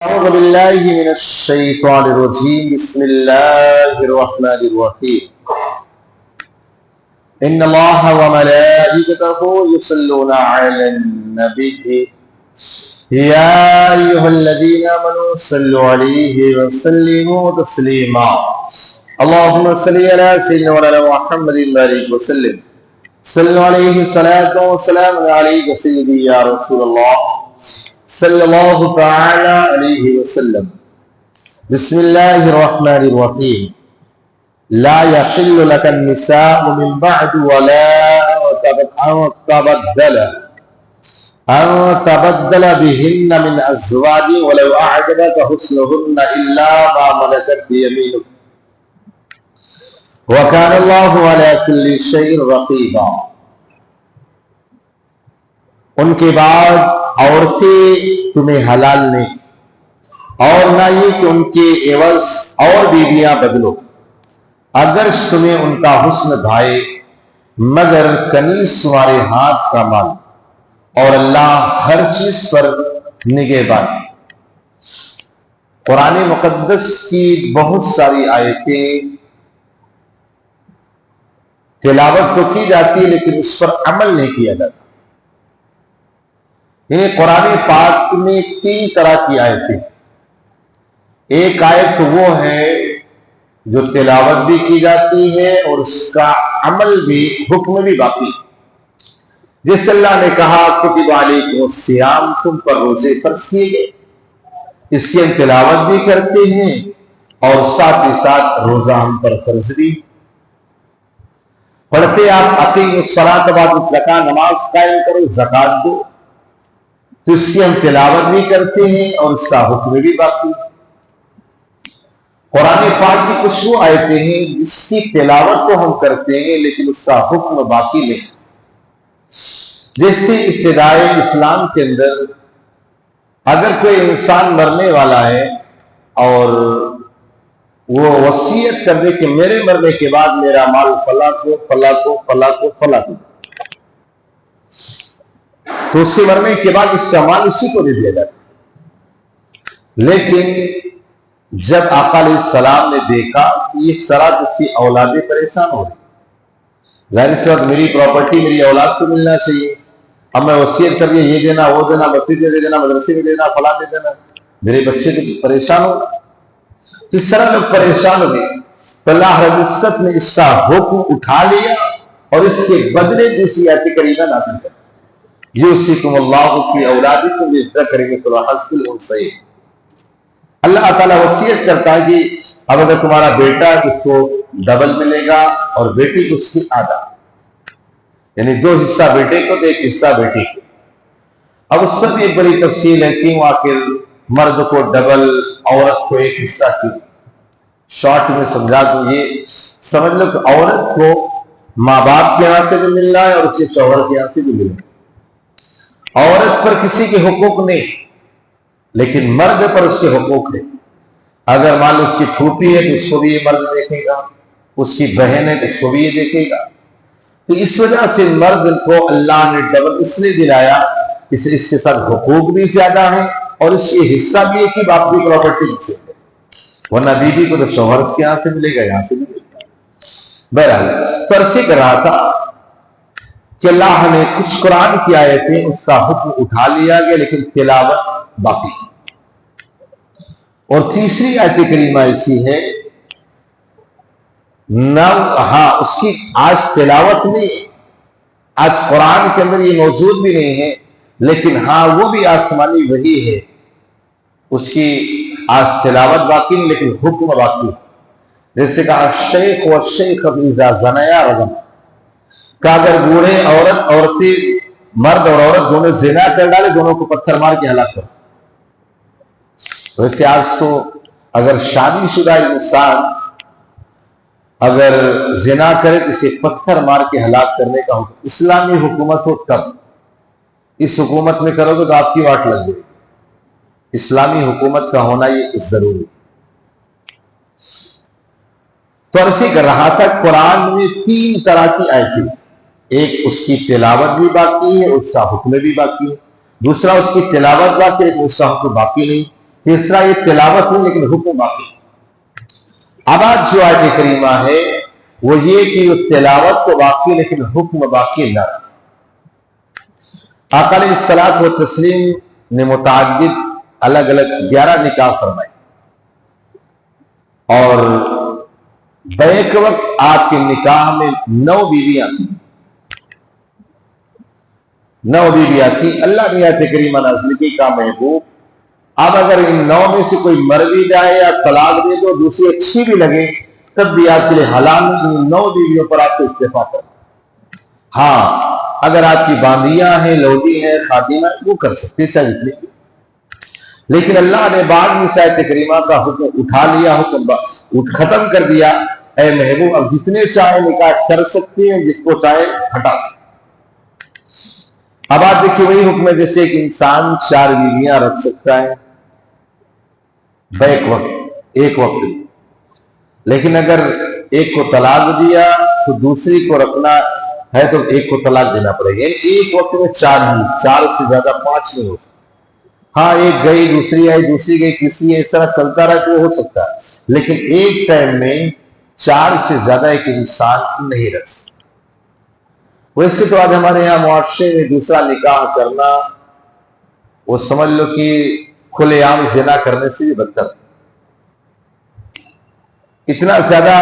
أعوذ بالله من الشيطان الرجيم بسم الله الرحمن الرحيم إن الله وملائكته يصلون على النبي يا أيها الذين آمنوا صلوا عليه وسلموا تسليما اللهم صل على سيدنا مولانا محمد وبارك وسلم صلوا عليه الصلاة والسلام عليك سيدي يا رسول الله सल्लल्लाहु तआला अलैहि वसल्लम बिस्मिल्लाहिर रहमानिर रहीम ला यहिल्लु लकन निसाउ मिन बअद वला तबद्दल बिहिन्न मिन अज़वाजि वलौ अअजबक हुस्नुहुन्न इल्ला मा मलकत बियमीनुक व कान अल्लाहु अला कुल्लि शैइन रक़ीबा। उनके बाद औरतें तुम्हें हलाल नहीं और ना ये कि उनके एवज और बीवियां बदलो अगर तुम्हें उनका हुस्न भाए मगर कनीज तुम्हारे हाथ का माल और अल्लाह हर चीज पर निगहबान। कुरान मुकद्दस की बहुत सारी आयतें तिलावत तो की जाती है लेकिन उस पर अमल नहीं किया जाता। कुरान पाक में तीन तरह की आयतें, एक आयत वो है जो तिलावत भी की जाती है और उसका अमल भी, हुक्म भी बाकी। जिस अल्लाह ने कहा कुतिबा अलैकुमुस्सियाम, तुम पर रोजे फर्ज किए गए, इसकी हम तिलावत भी करते हैं और साथ ही साथ रोजा हम पर फर्ज भी पढ़ते। आप अकीमुस्सलात व आतुज़ ज़कात, नमाज कायम करो, ज़कात दो, तो इसकी हम तिलावत भी करते हैं और इसका हुक्म भी बाकी। कुरान पाक की कुछ वो आयतें हैं जिसकी तिलावत तो हम करते हैं लेकिन उसका हुक्म बाकी नहीं। जैसे इब्तिदाए इस्लाम के अंदर अगर कोई इंसान मरने वाला है और वो वसीयत कर दे कि मेरे मरने के बाद मेरा माल फला को फला को फला को फला को, तो उसके मरने के बाद इसका माल उसी को दे दिया जाता। लेकिन जब आका अलैहिस्सलाम ने देखा कि ये सरात उसकी औलादें परेशान हो रही, जाहिर सी बात मेरी प्रॉपर्टी मेरी औलाद को मिलना चाहिए, अब मैं वसीयत कर दिया ये देना वो देना, मस्जिद में दे देना, मदरसे में देना, फला दे देना, मेरे बच्चे तो परेशान हो। इस तरह लोग परेशान हो गए तो अल्लाह रब्बुल इज्जत ने इसका हुक्म उठा लिया और इसके बदले दूसरी आयत करीमा नाज़िल कर अल्लाह ताला वसीयत करता है कि अब अगर तुम्हारा बेटा उसको डबल मिलेगा और बेटी को उसकी आधा, यानी दो हिस्सा बेटे को तो एक हिस्सा बेटी को। अब उस पर भी एक बड़ी तफसील है क्यों आखिर मर्द को डबल औरत को एक हिस्सा क्यों। शॉर्ट में समझा दूं, ये समझ लो कि औरत को माँ बाप के यहां से भी मिल रहा है और उसके शौहर के यहां से भी मिल रहा है। औरत पर किसी के हुकूक नहीं लेकिन मर्द पर उसके हुकूक है। अगर मान लो उसकी फूफी है तो उसको भी ये मर्द देखेगा, उसकी बहन है तो उसको भी ये देखेगा। तो इस वजह से मर्द को अल्लाह ने डबल इसलिए दिलाया, इसके साथ हुकूक भी ज्यादा है और इसके हिस्सा भी एक ही बाप की प्रॉपर्टी से है, वरना बीबी को तो शौहर के यहां से मिलेगा, यहां से भी मिलेगा। बहरहाल परसी कर रहा था कि अल्लाह ने कुछ कुरान की आयतें उसका हुक्म उठा लिया गया लेकिन तिलावत बाकी। और तीसरी आयत करीमा ऐसी है न, हाँ उसकी आज तिलावत नहीं, आज कुरान के अंदर ये मौजूद भी नहीं है, लेकिन हाँ वो भी आसमानी वही है, उसकी आज तिलावत बाकी नहीं लेकिन हुक्म बाकी। जैसे कहा शेख व शेख इज़ा ज़नाया रजम, का अगर बूढ़े औरतें मर्द और औरत दोनों जिना कर डाले, दोनों को पत्थर मार के हलाक कर। वैसे आज तो अगर शादीशुदा इंसान अगर जिना करे तो इसे पत्थर मार के हलाक करने का हुक्म, इस्लामी हुकूमत हो तब। इस हुकूमत में करोगे तो आपकी वाट लग जाएगी। इस्लामी हुकूमत का होना ये जरूरी। तो अर्ज़ कर रहा था कुरान में तीन तरह की आयतें, एक उसकी तिलावत भी बाकी है, उसका हुक्म भी बाकी है। दूसरा उसकी तिलावत बाकी है, उसका हुक्म बाकी नहीं। तीसरा ये तिलावत नहीं लेकिन हुक्म बाकी। अब आज जो आयत करीमा है वो ये कि वो तिलावत तो बाकी लेकिन हुक्म बाकी ना। आका अलैहिस्सलात व तस्लीम ने मुतअद्दिद अलग अलग 11 निकाह फरमाए और बैक वक्त आपके निकाह में 9 बीवियां थी। 9 बीवियां थी। अल्लाह ने आयत करीमा नाज़िल की का महबूब अब अगर इन 9 में से कोई मर भी जाए या तलाक दे दो, दूसरी अच्छी भी लगे, तब भी आपके लिए हलाल नहीं, 9 बीवियों पर आपको इत्तेफा करना। हाँ, अगर आपकी बांदियां हैं, लौडी हैं, खादिमा, वो कर सकते चाहिए, लेकिन अल्लाह ने बाद में आयत करीमा का हुक्म उठा लिया, हुक्म खत्म कर दिया। ऐ महबूब अब जितने चाहे निकाह कर सकते हैं, जिसको चाहे हटा सकते। अब आप देखिए वही हुक्म है जैसे एक इंसान 4 बीवियां रख सकता है बैक वक्त, एक वक्त, लेकिन अगर एक को तलाक दिया तो दूसरी को रखना है तो एक को तलाक देना पड़ेगा। एक वक्त में 4 से ज्यादा 5 नहीं हो सकता। हाँ, एक गई, दूसरी आई, दूसरी गई, तीसरी, इस तरह चलता रहा तो हो सकता है, लेकिन एक टाइम में 4 से ज्यादा एक इंसान नहीं रख सकता। वैसे तो आज हमारे यहाँ मुआशरे में दूसरा निकाह करना वो समझ लो कि खुलेआम ज़िना करने से भी बदतर, इतना ज्यादा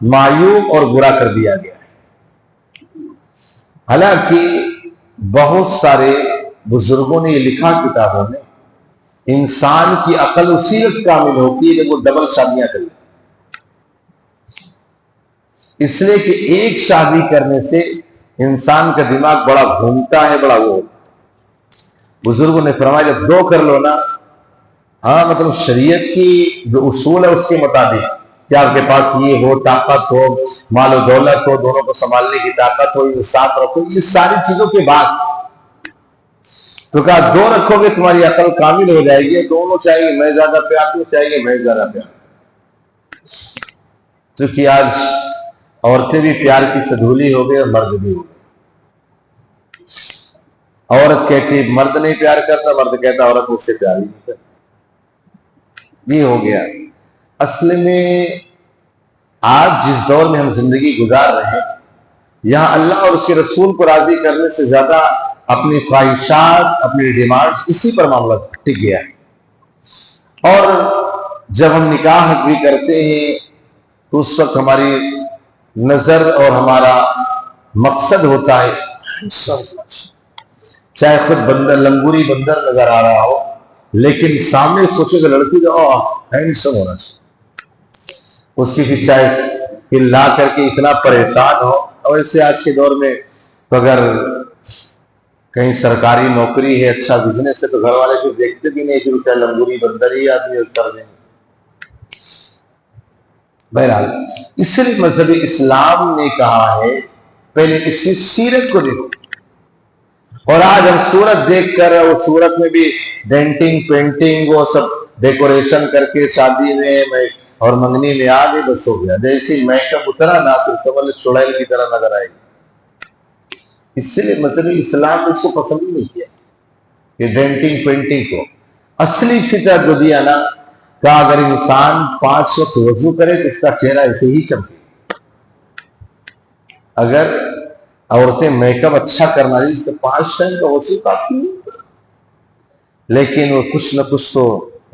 मायूब और बुरा कर दिया गया है। हालांकि बहुत सारे बुजुर्गों ने ये लिखा किताबों में, इंसान की अकल उसी वक्त कामिल होती है जब वो डबल शादियां करे, इसलिए कि एक शादी करने से इंसान का दिमाग बड़ा घूमता है, बड़ा वो। बुजुर्गों ने फरमाया जब 2 कर लो ना, हाँ मतलब शरीयत की जो उसूल है उसके मुताबिक कि आपके पास ये हो, ताकत हो, मालो दौलत हो, दोनों को संभालने की ताकत हो, ये साथ रखो, ये सारी चीजों के बाद तो कहा 2 रखोगे तुम्हारी अकल कामिल हो जाएगी। दोनों चाहिए, मैं ज्यादा प्यार दूं, चाहिए मैं ज्यादा प्यार। क्योंकि आज औरतें भी प्यार की सधूली हो गई और मर्द भी हो गए। औरत कहती मर्द नहीं प्यार करता, मर्द कहता औरत मुझसे प्यार ही नहीं करती। ये हो गया। असल में आज जिस दौर में हम जिंदगी गुजार रहे हैं, यहां अल्लाह और उसके रसूल को राजी करने से ज्यादा अपनी ख्वाहिशात, अपनी डिमांड्स, इसी पर मामला टिक गया है। और जब हम निकाह भी करते हैं तो उस वक्त हमारी नजर और हमारा मकसद होता है, चाहे खुद बंदर, लंगूरी बंदर नजर आ रहा हो, लेकिन सामने सोचेगा लड़की जो हैंडसम होना चाहिए, उसकी भी चाहे ला करके इतना परेशान हो। और इससे आज के दौर में तो अगर कहीं सरकारी नौकरी है, अच्छा बिजनेस है, तो घर वाले फिर देखते भी नहीं कि चाहे लंगूरी बंदर ही आदमी कर देंगे। बहरहाल इसलिए मजहब इस्लाम ने कहा है पहले इसकी सीरत को देखो। और आज हम सूरत देखकर, वो सूरत में भी डेंटिंग, पेंटिंग, वो सब डेकोरेशन करके शादी में और मंगनी में आ गए, बस हो गया। जैसे मेकअप उतरा ना फिर समझ चुड़ैल की तरह नजर आएगी। इसलिए मजहब इस्लाम ने इसको पसंद ही नहीं किया कि डेंटिंग पेंटिंग को। असली फितरत जो दिया ना, का अगर इंसान 5 वक्त वजू करे तो उसका चेहरा ऐसे ही चमके। अगर औरतें मेकअप अच्छा करना चाहिए तो 5 टाइम का वजू काफी, लेकिन वो कुछ न कुछ तो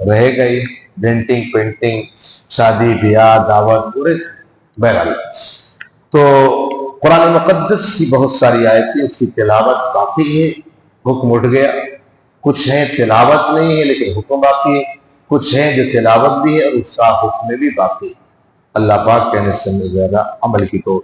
रहेगा ही, डेंटिंग पेंटिंग, शादी ब्याह, दावत, पूरे। बहरहाल तो कुरान मुक़द्दस की बहुत सारी आयतें, उसकी तिलावत बाकी है, हुक्म उठ गया। कुछ है तिलावत नहीं है लेकिन हुक्म बाकी है, कुछ है जो तिलावत भी है और उसका हुक्म भी बाकी है। अल्लाह पाक कहने से ज्यादा अमल की तो